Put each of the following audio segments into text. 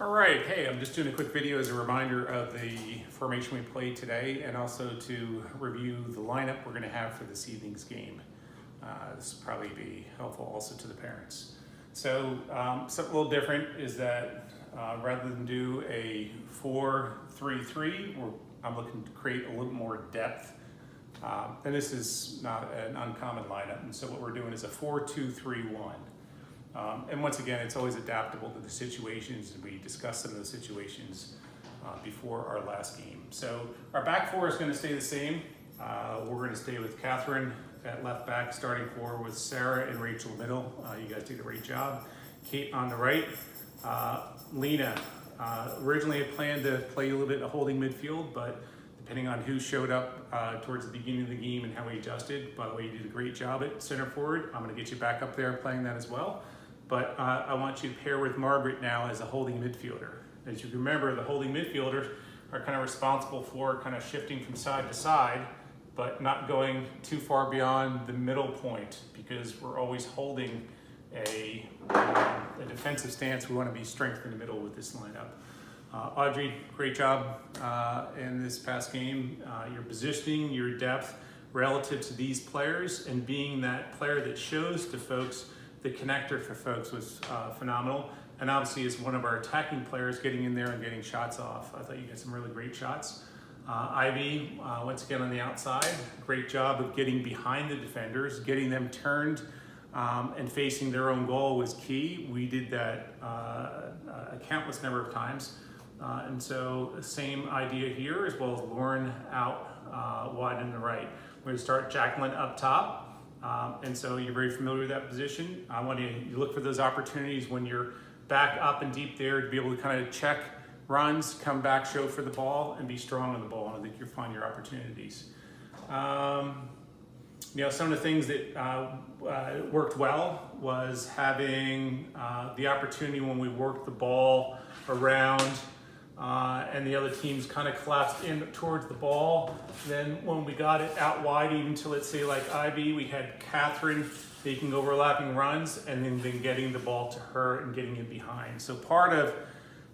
All right, hey, I'm just doing a quick video as a reminder of the formation we played today and also to review the lineup we're going to have for this evening's game. This will probably be helpful also to the parents. So something a little different is that rather than do a 4-3-3, I'm looking to create a little more depth. And this is not an uncommon lineup, and so what we're doing is a 4-2-3-1. And once again, it's always adaptable to the situations, and we discussed some of those situations before our last game. So our back four is going to stay the same. We're going to stay with Catherine at left back, starting forward with Sarah and Rachel middle. You guys did a great job. Kate on the right. Lena, originally had planned to play a little bit of holding midfield, but depending on who showed up towards the beginning of the game and how we adjusted. By the way, you did a great job at center forward. I'm going to get you back up there playing that as well. But I want you to pair with Margaret now as a holding midfielder. As you can remember, the holding midfielders are kind of responsible for kind of shifting from side to side, but not going too far beyond the middle point, because we're always holding a defensive stance. We want to be strength in the middle with this lineup. Audrey, great job in this past game. Your positioning, your depth relative to these players, and being that player that shows to folks the connector for folks was phenomenal. And obviously as one of our attacking players, getting in there and getting shots off. I thought you got some really great shots. Ivy, once again on the outside, great job of getting behind the defenders, getting them turned and facing their own goal was key. We did that a countless number of times. And so same idea here, as well as Lauren out wide in the right. We're gonna start Jacqueline up top. And so you're very familiar with that position. I want you to look for those opportunities when you're back up and deep there to be able to kind of check runs, come back, show for the ball, and be strong on the ball. And I think you'll find your opportunities. You know, some of the things that worked well was having the opportunity when we worked the ball around and the other teams kind of collapsed in towards the ball. Then when we got it out wide, even to, let's say, like Ivy, we had Catherine making overlapping runs and then getting the ball to her and getting in behind. So part of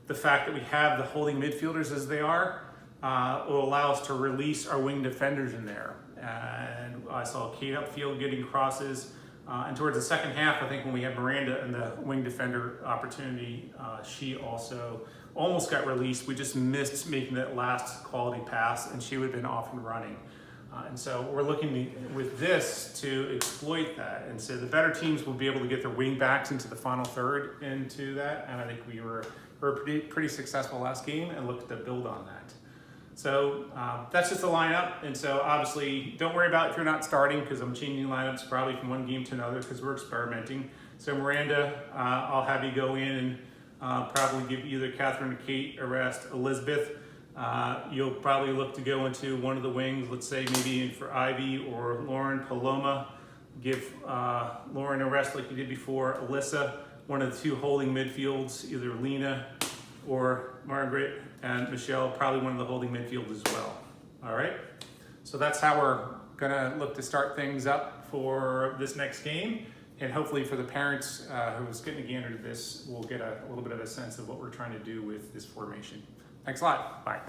the fact that we have the holding midfielders as they are will allow us to release our wing defenders in there. And I saw Kate upfield getting crosses. And towards the second half, I think when we had Miranda in the wing defender opportunity, she also almost got released. We just missed making that last quality pass, and she would have been off and running. And so we're looking with this to exploit that. And so the better teams will be able to get their wing backs into the final third into that. And I think we were pretty successful last game and looked to build on that. So that's just the lineup. And so obviously don't worry about if you're not starting, because I'm changing lineups probably from one game to another because we're experimenting. So Miranda, I'll have you go in and probably give either Catherine or Kate a rest. Elizabeth, you'll probably look to go into one of the wings, let's say maybe for Ivy or Lauren. Paloma, give Lauren a rest like you did before. Alyssa, one of the two holding midfields, either Lena or Margaret, and Michelle, probably one of the holding midfield as well. All right, so that's how we're gonna look to start things up for this next game. And hopefully for the parents who's getting a gander to this, we'll get a little bit of a sense of what we're trying to do with this formation. Thanks a lot, bye.